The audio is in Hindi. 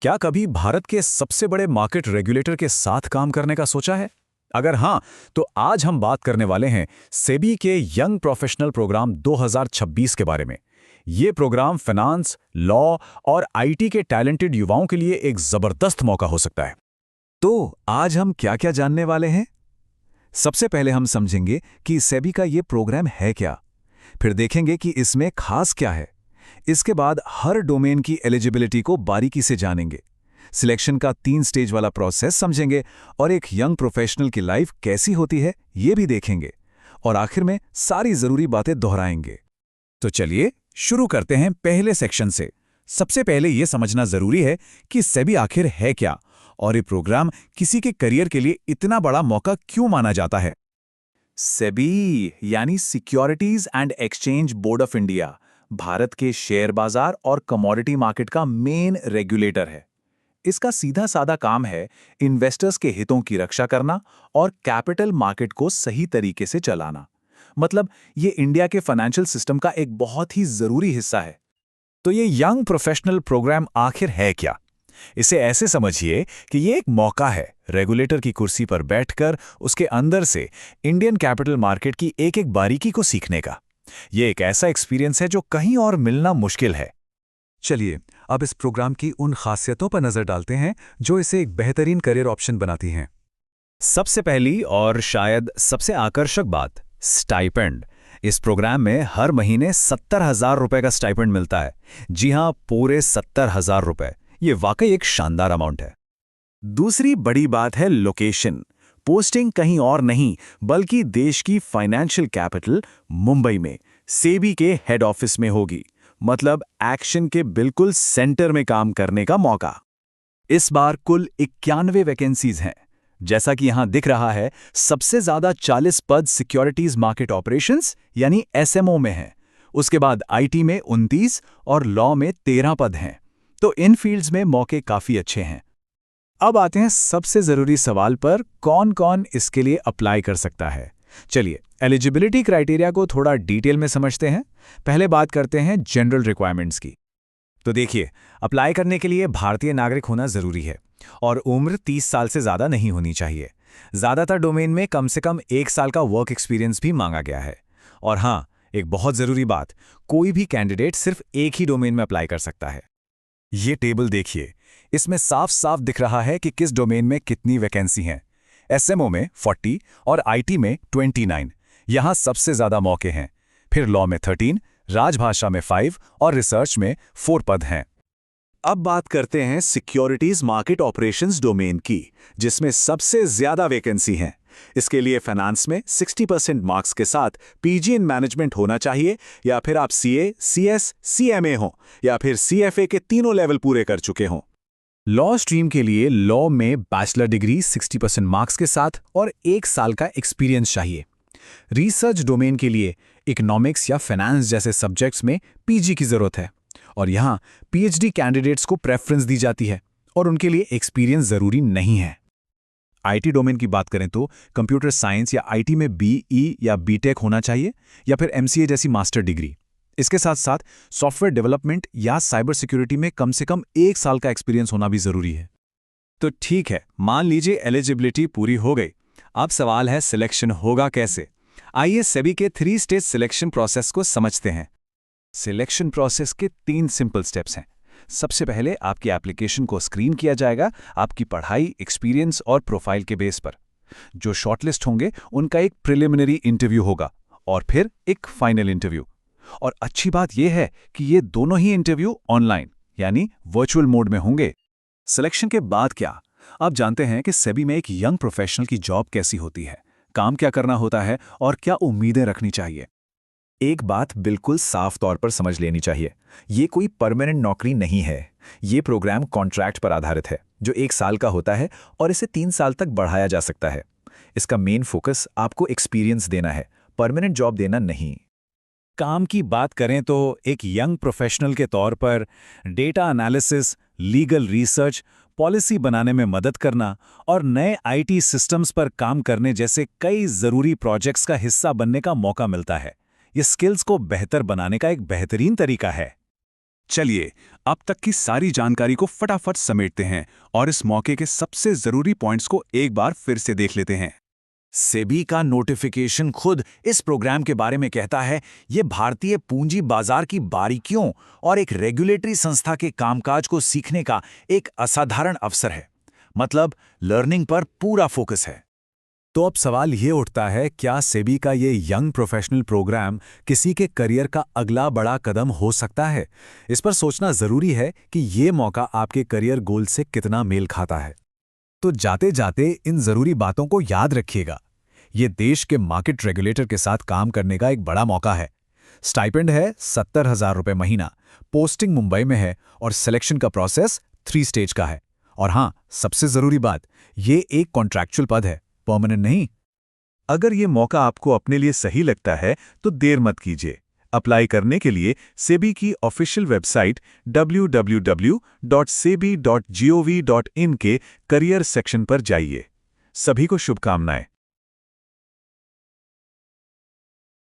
क्या कभी भारत के सबसे बड़े मार्केट रेगुलेटर के साथ काम करने का सोचा है? अगर हाँ, तो आज हम बात करने वाले हैं सेबी के यंग प्रोफेशनल प्रोग्राम 2026 के बारे में। ये प्रोग्राम फाइनेंस, लॉ और आईटी के टैलेंटेड युवाओं के लिए एक जबरदस्त मौका हो सकता है। तो आज हम क्या-क्या जानने वाले हैं? सबसे पहले हम समझेंगे कि सेबी का ये प्रोग्राम है क्या, फिर देखेंगे कि इसमें खास क्या है। इसके बाद हर डोमेन की एलिजिबिलिटी को बारीकी से जानेंगे, सिलेक्शन का 3 स्टेज वाला प्रोसेस समझेंगे और एक यंग प्रोफेशनल की लाइफ कैसी होती है ये भी देखेंगे, और आखिर में सारी जरूरी बातें दोहराएंगे। तो चलिए शुरू करते हैं पहले सेक्शन से। सबसे पहले ये समझना जरूरी है कि सेबी आखिर है क्या और ये प्रोग्राम किसी के करियर के लिए इतना बड़ा मौका क्यों माना जाता है। सेबी यानी securities and exchange board of India Bharat के शेयर बाजार और कमोडिटी मार्केट का मेन रेगुलेटर है। इसका सीधा साधा काम है इन्वेस्टर्स के हितों की रक्षा करना और कैपिटल मार्केट को सही तरीके से चलाना। मतलब ये इंडिया के फाइनेंशियल सिस्टम का एक बहुत ही जरूरी हिस्सा है। तो ये यंग प्रोफेशनल प्रोग्राम आखिर है क्या? इसे ऐसे समझिए कि ये एक मौका है रेगुलेटर की कुर्सी पर बैठकर उसके अंदर से इंडियन कैपिटल मार्केट की एक एक बारीकी को सीखने का। ये एक ऐसा एक्सपीरियंस है जो कहीं और मिलना मुश्किल है। चलिए अब इस प्रोग्राम की उन खासियतों पर नजर डालते हैं जो इसे एक बेहतरीन करियर ऑप्शन बनाती हैं। सबसे पहली और शायद सबसे आकर्षक बात, स्टाइपेंड। इस प्रोग्राम में हर महीने 70,000 रुपए का स्टाइपेंड मिलता है। जी हां, पूरे 70,000 रुपए। ये वाकई एक शानदार अमाउंट है। दूसरी बड़ी बात है लोकेशन। पोस्टिंग कहीं और नहीं बल्कि देश की फाइनेंशियल कैपिटल मुंबई में सेबी के हेड ऑफिस में होगी। मतलब एक्शन के बिल्कुल सेंटर में काम करने का मौका। इस बार कुल 91 वैकेंसीज हैं। जैसा कि यहां दिख रहा है, सबसे ज्यादा 40 पद सिक्योरिटीज मार्केट ऑपरेशंस यानी एसएमओ में हैं। उसके बाद आईटी में 29 और लॉ में 13 पद हैं। तो इन फील्ड्स में मौके काफी अच्छे हैं। अब आते हैं सबसे जरूरी सवाल पर, कौन कौन इसके लिए अप्लाई कर सकता है। चलिए एलिजिबिलिटी क्राइटेरिया को थोड़ा डिटेल में समझते हैं। पहले बात करते हैं जनरल रिक्वायरमेंट्स की। तो देखिए, अप्लाई करने के लिए भारतीय नागरिक होना जरूरी है और उम्र 30 साल से ज्यादा नहीं होनी चाहिए। ज्यादातर डोमेन में कम से कम 1 साल का वर्क एक्सपीरियंस भी मांगा गया है। और हाँ, एक बहुत जरूरी बात, कोई भी कैंडिडेट सिर्फ एक ही डोमेन में अप्लाई कर सकता है। ये टेबल देखिए, इसमें साफ साफ दिख रहा है कि किस डोमेन में कितनी वैकेंसी हैं। एसएमओ में 40 और आईटी में 29, यहां सबसे ज्यादा मौके हैं। फिर लॉ में 13, राजभाषा में 5 और रिसर्च में 4 पद हैं। अब बात करते हैं सिक्योरिटीज मार्केट ऑपरेशंस डोमेन की, जिसमें सबसे ज्यादा वैकेंसी हैं। इसके लिए फाइनेंस में 60% मार्क्स के साथ पीजी इन मैनेजमेंट होना चाहिए, या फिर आप सीए, सीएस, सीएमए हो, या फिर सीएफए के तीनों लेवल पूरे कर चुके हों। लॉ स्ट्रीम के लिए लॉ में बैचलर डिग्री 60% मार्क्स के साथ और 1 साल का एक्सपीरियंस चाहिए। रिसर्च डोमेन के लिए इकोनॉमिक्स या फाइनेंस जैसे सब्जेक्ट्स में पीजी की जरूरत है, और यहां पीएचडी कैंडिडेट्स को प्रेफरेंस दी जाती है और उनके लिए एक्सपीरियंस जरूरी नहीं है। आईटी डोमेन की बात करें तो कंप्यूटर साइंस या आईटी में बीई या बीटेक होना चाहिए, या फिर एमसीए जैसी मास्टर डिग्री। इसके साथ साथ सॉफ्टवेयर डेवलपमेंट या साइबर सिक्योरिटी में कम से कम 1 साल का एक्सपीरियंस होना भी जरूरी है। तो ठीक है, मान लीजिए एलिजिबिलिटी पूरी हो गई। अब सवाल है सिलेक्शन होगा कैसे। आइए सेबी के 3 स्टेज सिलेक्शन प्रोसेस को समझते हैं। सिलेक्शन प्रोसेस के 3 सिंपल स्टेप्स हैं। सबसे पहले आपकी एप्लीकेशन को स्क्रीन किया जाएगा आपकी पढ़ाई, एक्सपीरियंस और प्रोफाइल के बेस पर। जो शॉर्टलिस्ट होंगे उनका एक प्रिलिमिनरी इंटरव्यू होगा और फिर एक फाइनल इंटरव्यू। और अच्छी बात यह है कि ये दोनों ही इंटरव्यू ऑनलाइन यानी वर्चुअल मोड में होंगे। सिलेक्शन के बाद क्या, आप जानते हैं कि सेबी में एक यंग प्रोफेशनल की जॉब कैसी होती है, काम क्या करना होता है और क्या उम्मीदें रखनी चाहिए। एक बात बिल्कुल साफ तौर पर समझ लेनी चाहिए, ये कोई परमानेंट नौकरी नहीं है। ये प्रोग्राम कॉन्ट्रैक्ट पर आधारित है जो 1 साल का होता है और इसे 3 साल तक बढ़ाया जा सकता है। इसका मेन फोकस आपको एक्सपीरियंस देना है, परमानेंट जॉब देना नहीं। काम की बात करें तो एक यंग प्रोफेशनल के तौर पर data analysis, legal research, policy बनाने में मदद करना और नए आईटी सिस्टम्स पर काम करने जैसे कई जरूरी प्रोजेक्ट्स का हिस्सा बनने का मौका मिलता है। ये स्किल्स को बेहतर बनाने का एक बेहतरीन तरीका है। चलिए अब तक की सारी जानकारी को फटाफट समेटते हैं और इस मौके के सबसे जरूरी पॉइंट्स को एक बार फिर से देख लेते हैं। सेबी का नोटिफिकेशन खुद इस प्रोग्राम के बारे में कहता है, ये भारतीय पूंजी बाजार की बारीकियों और एक रेगुलेटरी संस्था के कामकाज को सीखने का एक असाधारण अवसर है। मतलब लर्निंग पर पूरा फोकस है। तो अब सवाल ये उठता है, क्या सेबी का ये यंग प्रोफेशनल प्रोग्राम किसी के करियर का अगला बड़ा कदम हो सकता है? इस पर सोचना जरूरी है कि ये मौका आपके करियर गोल से कितना मेल खाता है। तो जाते जाते इन जरूरी बातों को याद रखिएगा। ये देश के मार्केट रेगुलेटर के साथ काम करने का एक बड़ा मौका है। स्टाइपेंड है 70,000 रुपये महीना, पोस्टिंग मुंबई में है और सिलेक्शन का प्रोसेस 3 स्टेज का है। और हाँ, सबसे जरूरी बात, ये एक कॉन्ट्रैक्चुअल पद है, परमानेंट नहीं। अगर ये मौका आपको अपने लिए सही लगता है तो देर मत कीजिए। अप्लाई करने के लिए सेबी की ऑफिशियल वेबसाइट www.sebi.gov.in के करियर सेक्शन पर जाइए। सभी को शुभकामनाएं।